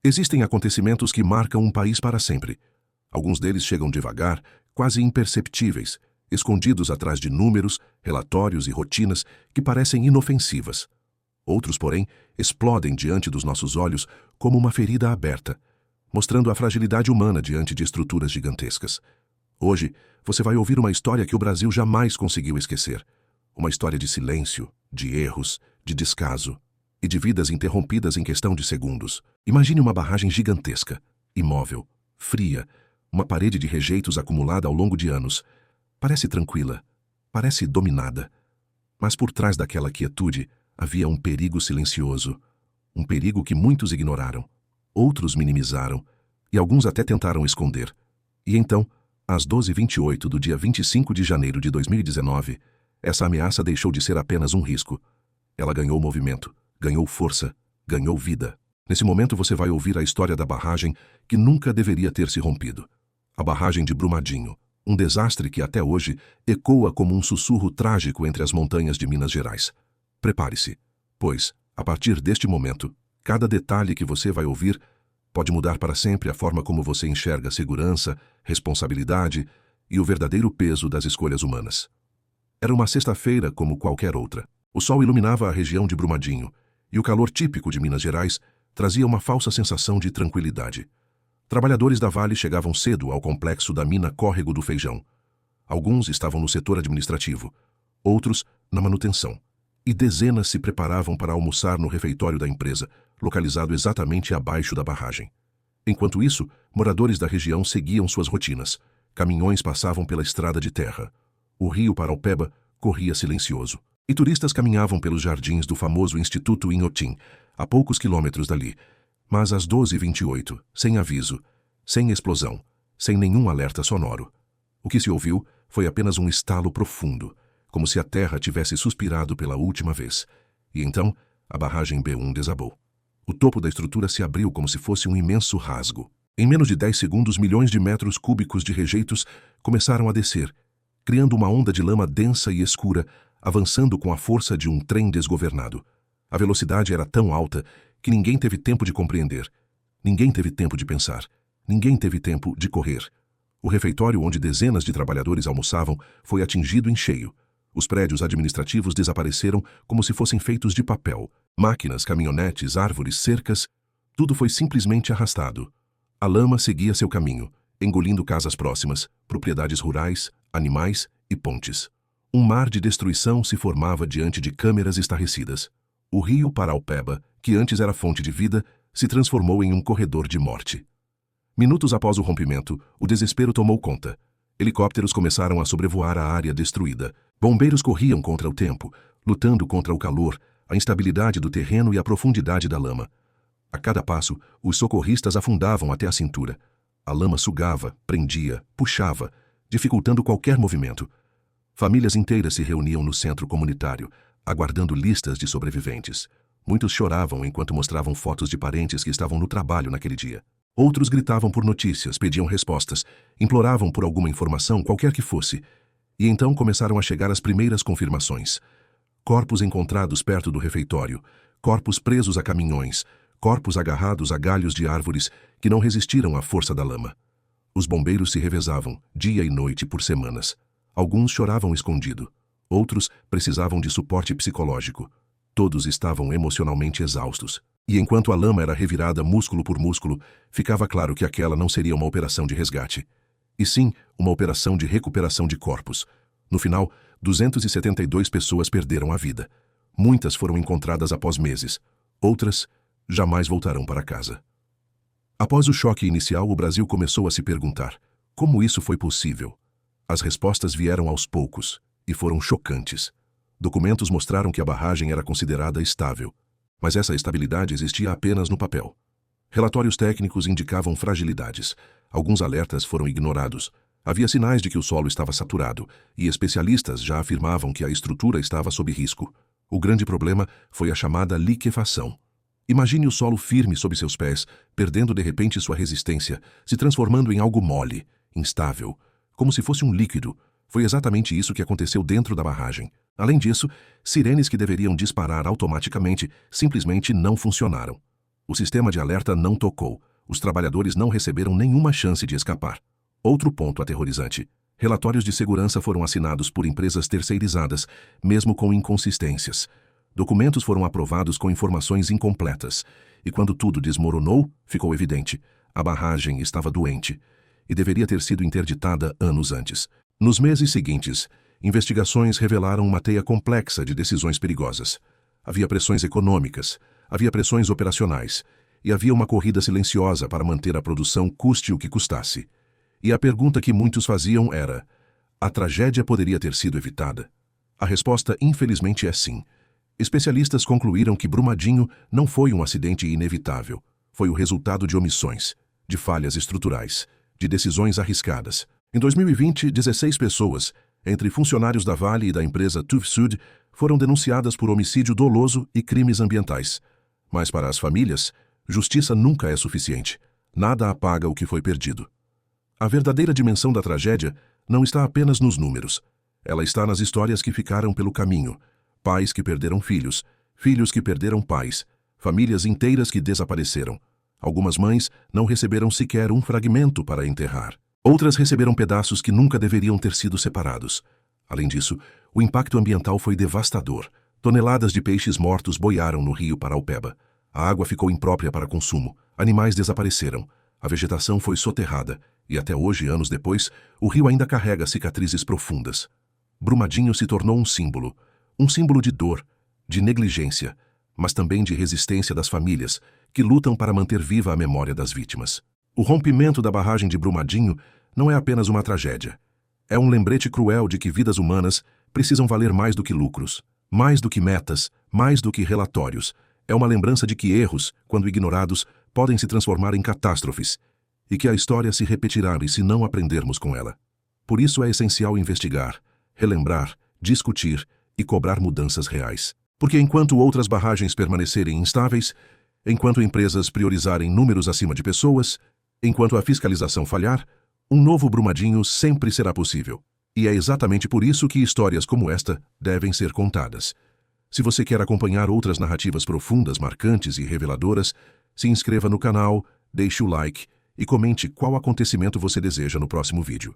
Existem acontecimentos que marcam um país para sempre. Alguns deles chegam devagar, quase imperceptíveis, escondidos atrás de números, relatórios e rotinas que parecem inofensivas. Outros, porém, explodem diante dos nossos olhos como uma ferida aberta, mostrando a fragilidade humana diante de estruturas gigantescas. Hoje, você vai ouvir uma história que o Brasil jamais conseguiu esquecer. Uma história de silêncio, de erros, de descaso e de vidas interrompidas em questão de segundos. Imagine uma barragem gigantesca, imóvel, fria, uma parede de rejeitos acumulada ao longo de anos. Parece tranquila, parece dominada. Mas por trás daquela quietude havia um perigo silencioso, um perigo que muitos ignoraram, outros minimizaram e alguns até tentaram esconder. E então, às 12h28 do dia 25 de janeiro de 2019, essa ameaça deixou de ser apenas um risco. Ela ganhou movimento, ganhou força, ganhou vida. Nesse momento você vai ouvir a história da barragem que nunca deveria ter se rompido. A barragem de Brumadinho, um desastre que até hoje ecoa como um sussurro trágico entre as montanhas de Minas Gerais. Prepare-se, pois, a partir deste momento, cada detalhe que você vai ouvir pode mudar para sempre a forma como você enxerga segurança, responsabilidade e o verdadeiro peso das escolhas humanas. Era uma sexta-feira como qualquer outra. O sol iluminava a região de Brumadinho e o calor típico de Minas Gerais trazia uma falsa sensação de tranquilidade. Trabalhadores da Vale chegavam cedo ao complexo da mina Córrego do Feijão. Alguns estavam no setor administrativo, outros na manutenção. E dezenas se preparavam para almoçar no refeitório da empresa, localizado exatamente abaixo da barragem. Enquanto isso, moradores da região seguiam suas rotinas. Caminhões passavam pela estrada de terra. O rio Paraupeba corria silencioso. E turistas caminhavam pelos jardins do famoso Instituto Inhotim, a poucos quilômetros dali. Mas às 12h28, sem aviso, sem explosão, sem nenhum alerta sonoro, o que se ouviu foi apenas um estalo profundo, como se a terra tivesse suspirado pela última vez. E então, a barragem B1 desabou. O topo da estrutura se abriu como se fosse um imenso rasgo. Em menos de 10 segundos, milhões de metros cúbicos de rejeitos começaram a descer, criando uma onda de lama densa e escura, avançando com a força de um trem desgovernado. A velocidade era tão alta que ninguém teve tempo de compreender. Ninguém teve tempo de pensar. Ninguém teve tempo de correr. O refeitório onde dezenas de trabalhadores almoçavam foi atingido em cheio. Os prédios administrativos desapareceram como se fossem feitos de papel. Máquinas, caminhonetes, árvores, cercas, tudo foi simplesmente arrastado. A lama seguia seu caminho, engolindo casas próximas, propriedades rurais, animais e pontes. Um mar de destruição se formava diante de câmeras estarrecidas. O rio Paraupeba, que antes era fonte de vida, se transformou em um corredor de morte. Minutos após o rompimento, o desespero tomou conta. Helicópteros começaram a sobrevoar a área destruída. Bombeiros corriam contra o tempo, lutando contra o calor, a instabilidade do terreno e a profundidade da lama. A cada passo, os socorristas afundavam até a cintura. A lama sugava, prendia, puxava, dificultando qualquer movimento. Famílias inteiras se reuniam no centro comunitário, aguardando listas de sobreviventes. Muitos choravam enquanto mostravam fotos de parentes que estavam no trabalho naquele dia. Outros gritavam por notícias, pediam respostas, imploravam por alguma informação, qualquer que fosse. E então começaram a chegar as primeiras confirmações. Corpos encontrados perto do refeitório, corpos presos a caminhões, corpos agarrados a galhos de árvores que não resistiram à força da lama. Os bombeiros se revezavam, dia e noite por semanas. Alguns choravam escondido, outros precisavam de suporte psicológico. Todos estavam emocionalmente exaustos. E enquanto a lama era revirada músculo por músculo, ficava claro que aquela não seria uma operação de resgate, e sim uma operação de recuperação de corpos. No final, 272 pessoas perderam a vida. Muitas foram encontradas após meses. Outras jamais voltarão para casa. Após o choque inicial, o Brasil começou a se perguntar: como isso foi possível? As respostas vieram aos poucos e foram chocantes. Documentos mostraram que a barragem era considerada estável, mas essa estabilidade existia apenas no papel. Relatórios técnicos indicavam fragilidades. Alguns alertas foram ignorados. Havia sinais de que o solo estava saturado, e especialistas já afirmavam que a estrutura estava sob risco. O grande problema foi a chamada liquefação. Imagine o solo firme sob seus pés, perdendo de repente sua resistência, se transformando em algo mole, instável, como se fosse um líquido. Foi exatamente isso que aconteceu dentro da barragem. Além disso, sirenes que deveriam disparar automaticamente simplesmente não funcionaram. O sistema de alerta não tocou. Os trabalhadores não receberam nenhuma chance de escapar. Outro ponto aterrorizante. Relatórios de segurança foram assinados por empresas terceirizadas, mesmo com inconsistências. Documentos foram aprovados com informações incompletas. E quando tudo desmoronou, ficou evidente. A barragem estava doente e deveria ter sido interditada anos antes. Nos meses seguintes, investigações revelaram uma teia complexa de decisões perigosas. Havia pressões econômicas, havia pressões operacionais e havia uma corrida silenciosa para manter a produção custe o que custasse. E a pergunta que muitos faziam era: a tragédia poderia ter sido evitada? A resposta, infelizmente, é sim. Especialistas concluíram que Brumadinho não foi um acidente inevitável. Foi o resultado de omissões, de falhas estruturais, de decisões arriscadas. Em 2020, 16 pessoas, entre funcionários da Vale e da empresa Tuvsud, foram denunciadas por homicídio doloso e crimes ambientais. Mas para as famílias, justiça nunca é suficiente. Nada apaga o que foi perdido. A verdadeira dimensão da tragédia não está apenas nos números. Ela está nas histórias que ficaram pelo caminho. Pais que perderam filhos, filhos que perderam pais, famílias inteiras que desapareceram. Algumas mães não receberam sequer um fragmento para enterrar. Outras receberam pedaços que nunca deveriam ter sido separados. Além disso, o impacto ambiental foi devastador. Toneladas de peixes mortos boiaram no rio Paraupeba. A água ficou imprópria para consumo. Animais desapareceram. A vegetação foi soterrada. E até hoje, anos depois, o rio ainda carrega cicatrizes profundas. Brumadinho se tornou um símbolo de dor, de negligência, mas também de resistência das famílias, que lutam para manter viva a memória das vítimas. O rompimento da barragem de Brumadinho não é apenas uma tragédia. É um lembrete cruel de que vidas humanas precisam valer mais do que lucros, mais do que metas, mais do que relatórios. É uma lembrança de que erros, quando ignorados, podem se transformar em catástrofes, e que a história se repetirá se não aprendermos com ela. Por isso é essencial investigar, relembrar, discutir e cobrar mudanças reais. Porque enquanto outras barragens permanecerem instáveis, enquanto empresas priorizarem números acima de pessoas, enquanto a fiscalização falhar, um novo Brumadinho sempre será possível. E é exatamente por isso que histórias como esta devem ser contadas. Se você quer acompanhar outras narrativas profundas, marcantes e reveladoras, se inscreva no canal, deixe o like e comente qual acontecimento você deseja no próximo vídeo.